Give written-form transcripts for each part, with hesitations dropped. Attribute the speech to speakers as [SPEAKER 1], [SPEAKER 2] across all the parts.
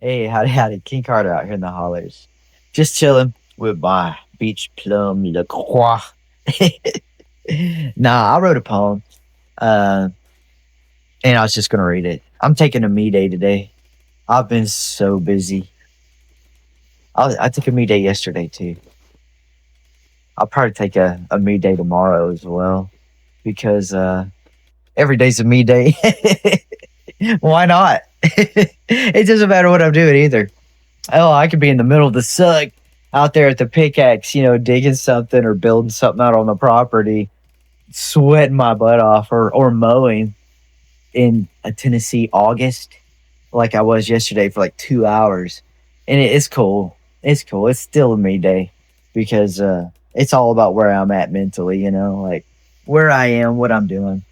[SPEAKER 1] Hey, howdy, howdy. King Carter out here in the hollers. Just chilling with my beach plum LaCroix. Nah, I wrote a poem, uh, and I was just going to read it. I'm taking a me day today. I've been so busy. I took a me day yesterday, too. I'll probably take a me day tomorrow as well because every day's a me day. Why not? It doesn't matter what I'm doing either. Oh, I could be in the middle of the suck out there at the pickaxe, digging something or building something out on the property, sweating my butt off or mowing in a Tennessee August like I was yesterday for like 2 hours. And it's cool. It's cool. It's still a me day because it's all about where I'm at mentally, like where I am, what I'm doing.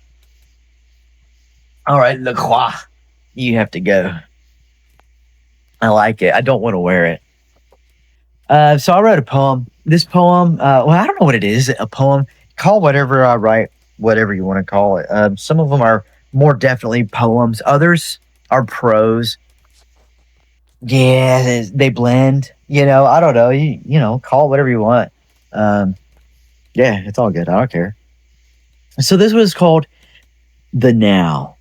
[SPEAKER 1] All right, LaCroix, you have to go. I like it. I don't want to wear it. So I wrote a poem. This poem, well, I don't know what it is. A poem. Call whatever I write, whatever you want to call it. Some of them are more definitely poems. Others are prose. Yeah, they blend. I don't know. Call it whatever you want. Um, yeah, it's all good. I don't care. So this was called the now,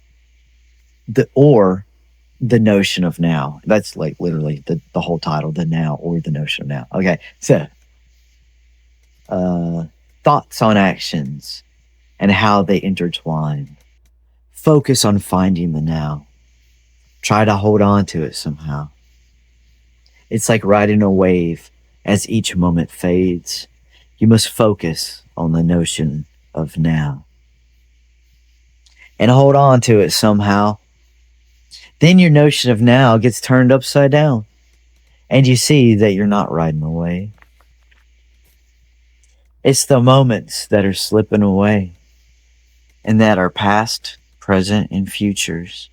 [SPEAKER 1] the notion of now. That's like literally the whole title, the now or the notion of now. Okay, so uh, thoughts on actions and how they intertwine. Focus on finding the now. Try to hold on to it somehow. It's like riding a wave as each moment fades. You must focus on the notion of now and hold on to it somehow. Then your notion of now gets turned upside down and you see that you're not riding away. It's the moments that are slipping away and that are past, present, and futures.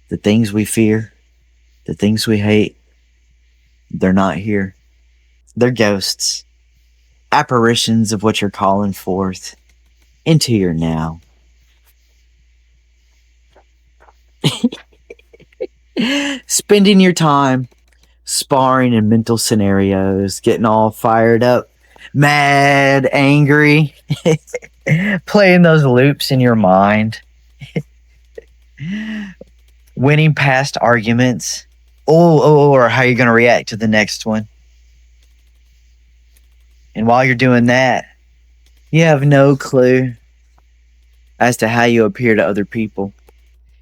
[SPEAKER 1] The things we fear, the things we hate, they're not here. They're ghosts, apparitions of what you're calling forth into your now. Spending your time sparring in mental scenarios, getting all fired up, mad, angry, playing those loops in your mind, winning past arguments, or how you're going to react to the next one. And while you're doing that, you have no clue as to how you appear to other people.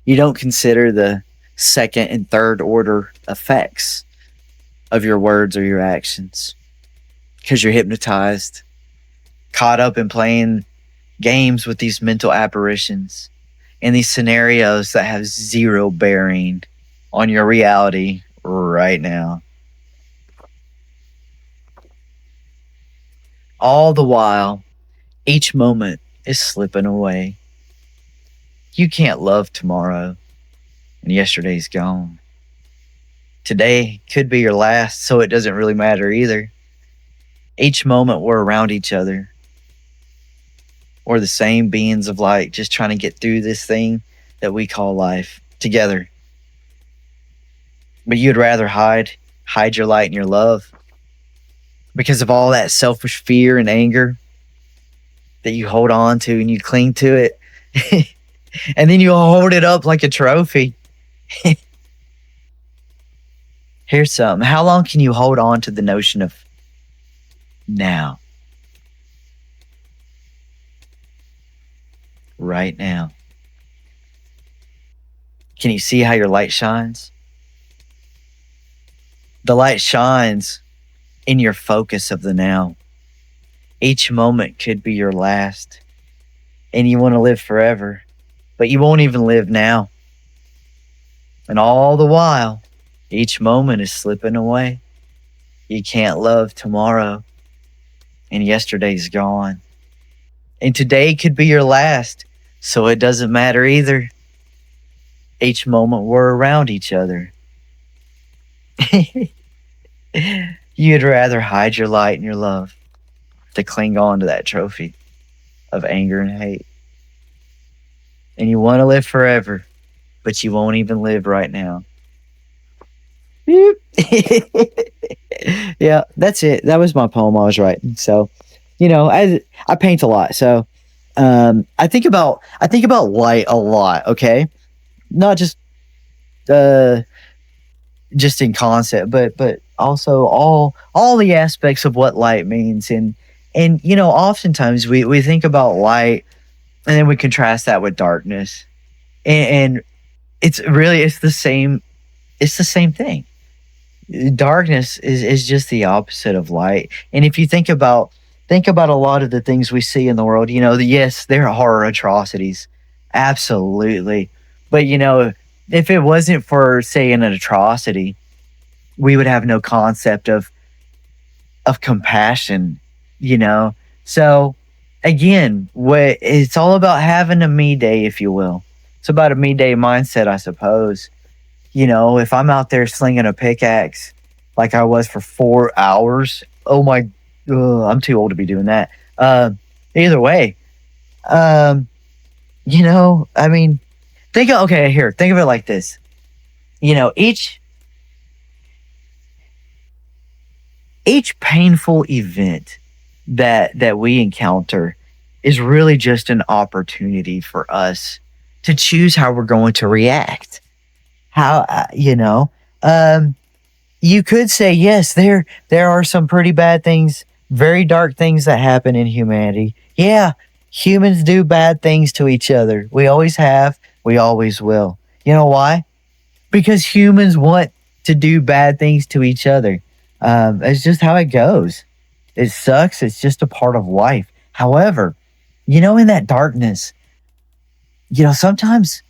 [SPEAKER 1] You don't consider the second and third order effects of your words or your actions because you're hypnotized, caught up in playing games with these mental apparitions and these scenarios that have zero bearing on your reality right now. All the while, each moment is slipping away. You can't love tomorrow, and yesterday's gone. Today could be your last, so it doesn't really matter either. Each moment we're around each other. We're the same beings of light, just trying to get through this thing that we call life together. But you'd rather hide your light and your love because of all that selfish fear and anger that you hold on to and you cling to it. And then you hold it up like a trophy. Here's something. How long can you hold on to the notion of now? Right now. Can you see how your light shines? The light shines in your focus of the now. Each moment could be your last, and you want to live forever, but you won't even live now. And all the while, each moment is slipping away. You can't love tomorrow, and yesterday's gone. And today could be your last, so it doesn't matter either. Each moment we're around each other. You'd rather hide your light and your love to cling on to that trophy of anger and hate. And you want to live forever, but you won't even live right now. Yeah, that's it. That was my poem I was writing. So, I paint a lot. So, I think about light a lot. Okay, not uh, just in concept, but also all the aspects of what light means. And oftentimes we think about light, and then we contrast that with darkness, and it's the same thing. Darkness is just the opposite of light. And if you think about a lot of the things we see in the world, yes, there are atrocities, absolutely. But if it wasn't for, say, an atrocity, we would have no concept of compassion. you know so again, what it's all about, having a me day, if you will. It's about a me day mindset, I suppose. If I'm out there slinging a pickaxe like I was for 4 hours, oh my, I'm too old to be doing that. Either way, um, I mean, think of it like this. Each painful event that we encounter is really just an opportunity for us to choose how we're going to react. How you could say, yes, there are some pretty bad things, very dark things that happen in humanity. Yeah, humans do bad things to each other. We always have, we always will. You know why? Because humans want to do bad things to each other. It's just how it goes. It sucks. It's just a part of life. However, in that darkness, sometimes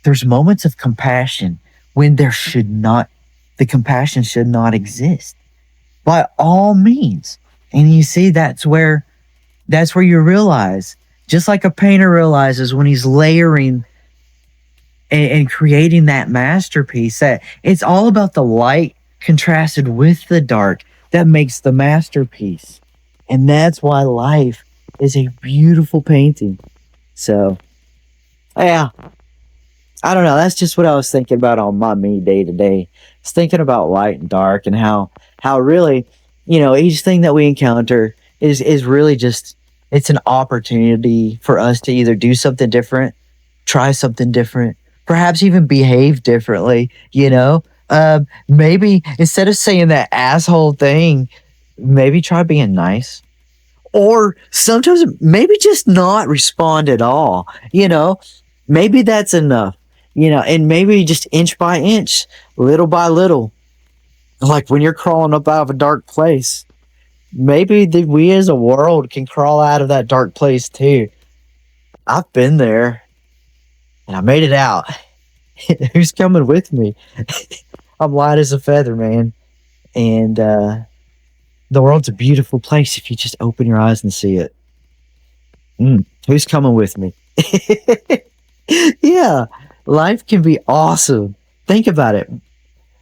[SPEAKER 1] there's moments of compassion when the compassion should not exist, by all means. And you see, that's where you realize, just like a painter realizes when he's layering and creating that masterpiece, that it's all about the light contrasted with the dark that makes the masterpiece. And that's why life is a beautiful painting. So, yeah, I don't know. That's just what I was thinking about on my me day to day. I was thinking about light and dark, and how really, each thing that we encounter is really just, it's an opportunity for us to either do something different, try something different, perhaps even behave differently. Maybe instead of saying that asshole thing, maybe try being nice. Or sometimes maybe just not respond at all. Maybe that's enough. And maybe just inch by inch, little by little, like when you're crawling up out of a dark place, maybe we as a world can crawl out of that dark place too. I've been there and I made it out. Who's coming with me? I'm light as a feather, man. And the world's a beautiful place if you just open your eyes and see it. Who's coming with me? Yeah, life can be awesome. Think about it.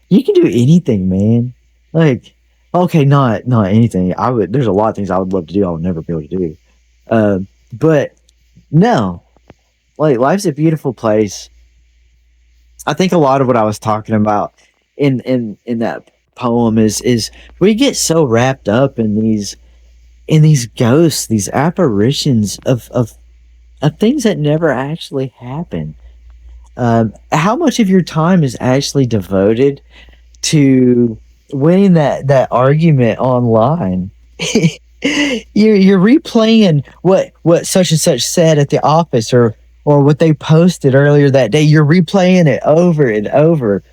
[SPEAKER 1] You can do anything, man. Like, okay, not anything. There's a lot of things I would love to do. I would never be able to do. But no, like, life's a beautiful place. I think a lot of what I was talking about in that poem is we get so wrapped up in these ghosts, these apparitions of things that never actually happen. How much of your time is actually devoted to winning that argument online? You're replaying what such and such said at the office, or what they posted earlier that day. You're replaying it over and over.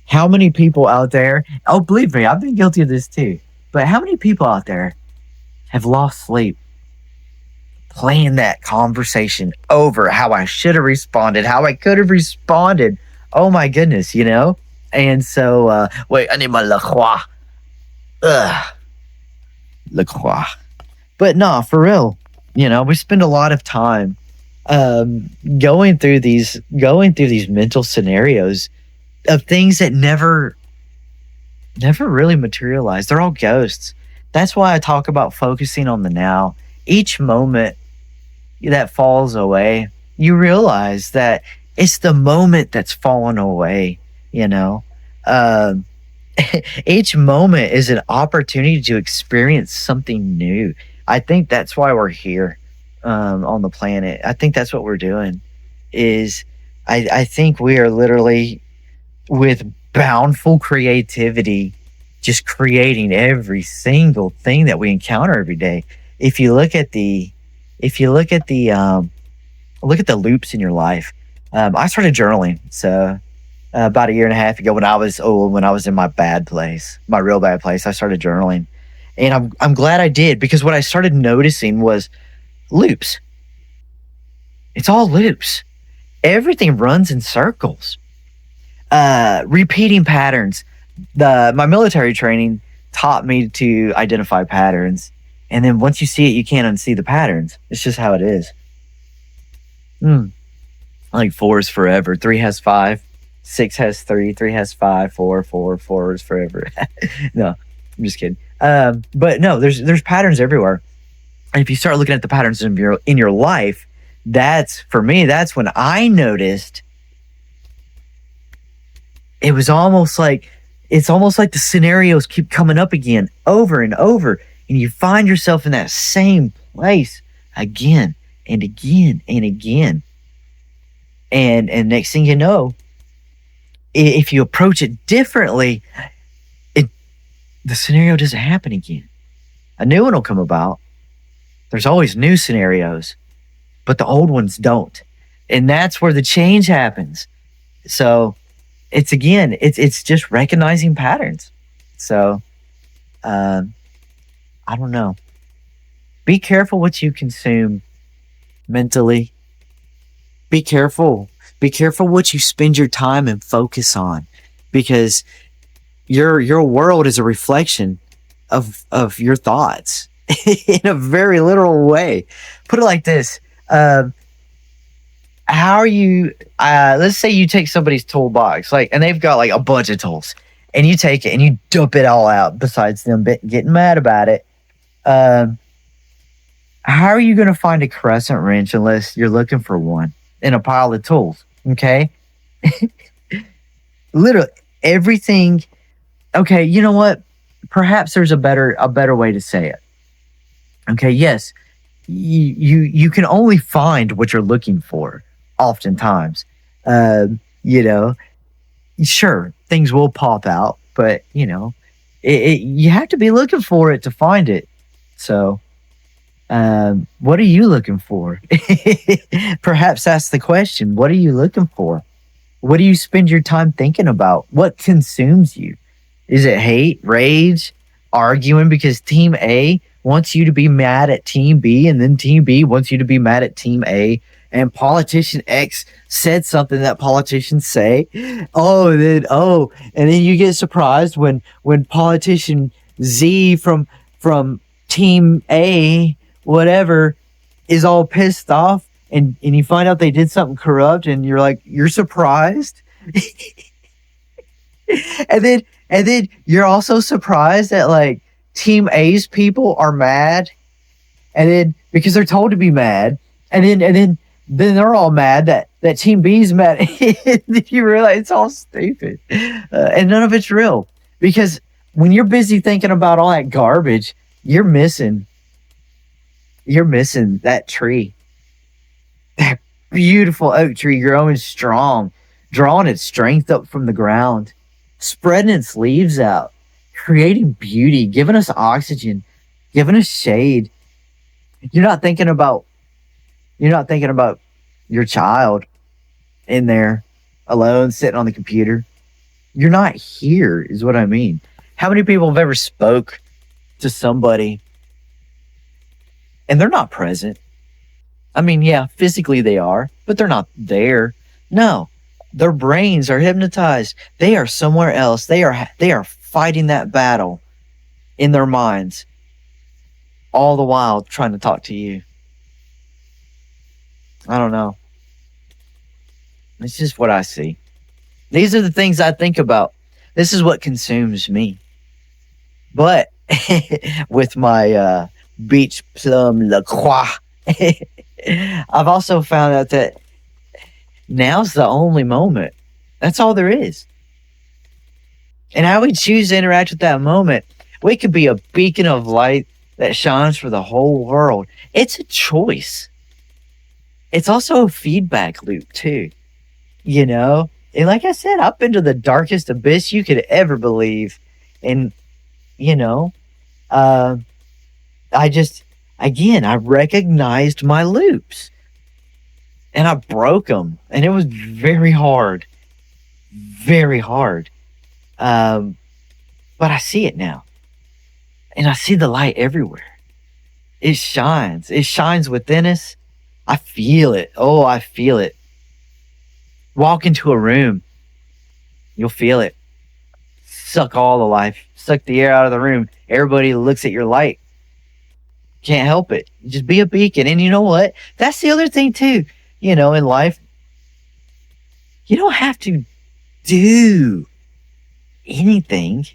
[SPEAKER 1] How many people out there? Oh, believe me, I've been guilty of this too. But how many people out there have lost sleep playing that conversation over, how I should have responded, how I could have responded? Oh my goodness, And so, wait, I need my La Croix. Ugh, La Croix. But nah, for real, we spend a lot of time going through these mental scenarios of things that never really materialize. They're all ghosts. That's why I talk about focusing on the now. Each moment that falls away, you realize that it's the moment that's fallen away. Um, Each moment is an opportunity to experience something new. I think that's why we're here on the planet. I think that's what we're doing. Is I think we are literally with bountiful creativity, just creating every single thing that we encounter every day. If you look at the, if you look at the loops in your life, I started journaling. So about a year and a half ago, when I was in my bad place, my real bad place, I started journaling, and I'm glad I did, because what I started noticing was loops. It's all loops. Everything runs in circles. Repeating patterns. My military training taught me to identify patterns, and then once you see it, you can't unsee the patterns. It's just how it is. Like 4 is forever, 3 has 5, 6 has 3, 3 has 5, 4, 4, 4 is forever. No, I'm just kidding. But no, there's patterns everywhere, and if you start looking at the patterns in your life, that's when I noticed it's almost like the scenarios keep coming up again over and over, and you find yourself in that same place again and again and again. And next thing you know, if you approach it differently, the scenario doesn't happen again. A new one will come about. There's always new scenarios, but the old ones don't. And that's where the change happens. So it's just recognizing patterns. So I don't know. Be careful what you consume mentally. Be careful. Be careful what you spend your time and focus on, because your world is a reflection of your thoughts in a very literal way. Put it like this. How are you, let's say you take somebody's toolbox, and they've got like a bunch of tools, and you take it and you dump it all out besides them getting mad about it. How are you going to find a crescent wrench unless you're looking for one in a pile of tools? Okay. Literally everything. Okay. You know what? Perhaps there's a better way to say it. Okay. Yes. You can only find what you're looking for oftentimes. Sure, things will pop out, but you have to be looking for it to find it. So, what are you looking for? Perhaps that's the question. What are you looking for? What do you spend your time thinking about? What consumes you? Is it hate, rage, arguing because Team A wants you to be mad at Team B, and then Team B wants you to be mad at Team A, and politician X said something that politicians say. And then you get surprised when politician Z from Team A, whatever, is all pissed off, and you find out they did something corrupt, and you're surprised. and then you're also surprised that Team A's people are mad, and then because they're told to be mad, and then they're all mad that Team B's mad. And you realize it's all stupid, and none of it's real, because when you're busy thinking about all that garbage, you're missing that tree, that beautiful oak tree growing strong, drawing its strength up from the ground, spreading its leaves out, creating beauty, giving us oxygen, giving us shade. You're not thinking about your child in there alone sitting on the computer. You're not here, is what I mean. How many people have ever spoke to somebody and they're not present? I mean, yeah, physically they are, but they're not there. No, their brains are hypnotized. They are somewhere else. They are fighting that battle in their minds, all the while trying to talk to you. I don't know. It's just what I see. These are the things I think about. This is what consumes me. But with my Beach Plum La Croix, I've also found out that now's the only moment. That's all there is. And how we choose to interact with that moment. We could be a beacon of light that shines for the whole world. It's a choice. It's also a feedback loop, too. You know? And like I said, I've been to the darkest abyss you could ever believe. And, you know, uh, I just, again, I recognized my loops and I broke them. And it was very hard. Very hard. But I see it now. And I see the light everywhere. It shines. It shines within us. I feel it. Oh, I feel it. Walk into a room. You'll feel it. Suck all the life. Suck the air out of the room. Everybody looks at your light. Can't help it. Just be a beacon. And you know what? That's the other thing too. You know, in life, you don't have to do anything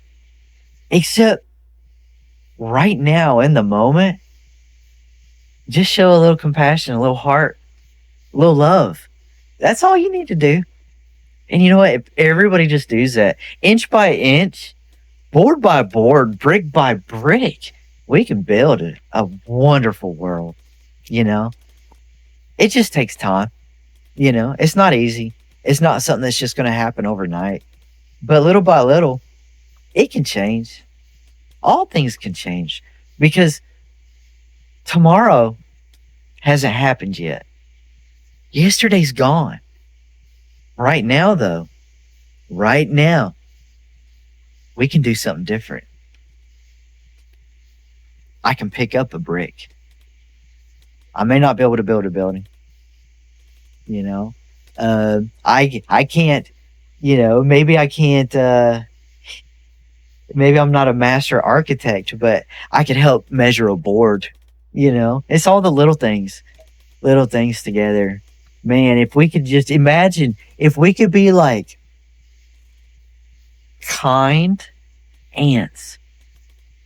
[SPEAKER 1] except right now in the moment. Just show a little compassion, a little heart, a little love. That's all you need to do. And you know what? If everybody just does that, inch by inch, board by board, brick by brick, we can build a wonderful world. You know, it just takes time. You know, it's not easy. It's not something that's just going to happen overnight. But little by little, it can change. All things can change because tomorrow hasn't happened yet. Yesterday's gone. Right now, though, right now, we can do something different. I can pick up a brick. I may not be able to build a building. You know, I can't. You know, maybe I can't. Maybe I'm not a master architect, but I can help measure a board. You know, it's all the little things together. Man, if we could just imagine, if we could be like kind ants,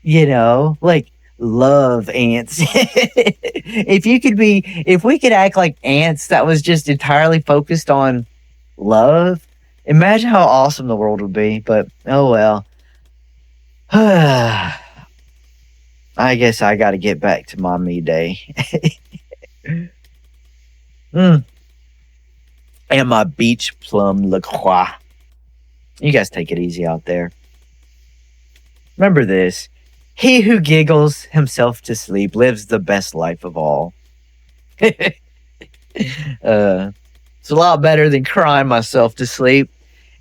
[SPEAKER 1] you know, like love ants. If we could act like ants that was just entirely focused on love, imagine how awesome the world would be. But oh well. I guess I got to get back to my me day. And my beach plum La Croix. You guys take it easy out there. Remember this. He who giggles himself to sleep lives the best life of all. It's a lot better than crying myself to sleep.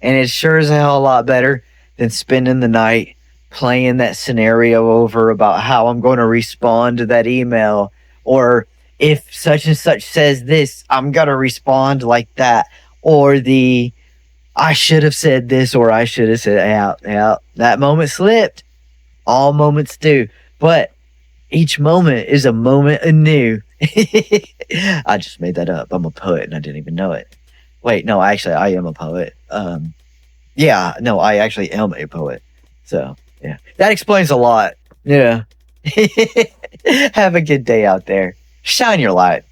[SPEAKER 1] And it's sure as hell a lot better than spending the night playing that scenario over about how I'm going to respond to that email. Or if such and such says this, I'm going to respond like that. Or I should have said this, or I should have said, yeah, that moment slipped. All moments do. But each moment is a moment anew. I just made that up. I'm a poet and I didn't even know it. Wait, no, actually, I am a poet. Yeah, no, I actually am a poet. So, yeah. That explains a lot. Yeah. Have a good day out there. Shine your light.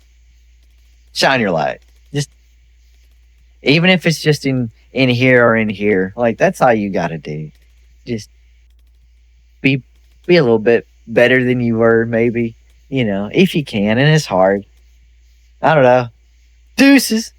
[SPEAKER 1] Shine your light. Just, even if it's just in here or in here, like, that's all you gotta do. Just be a little bit better than you were, maybe, you know, if you can, and it's hard. I don't know. Deuces.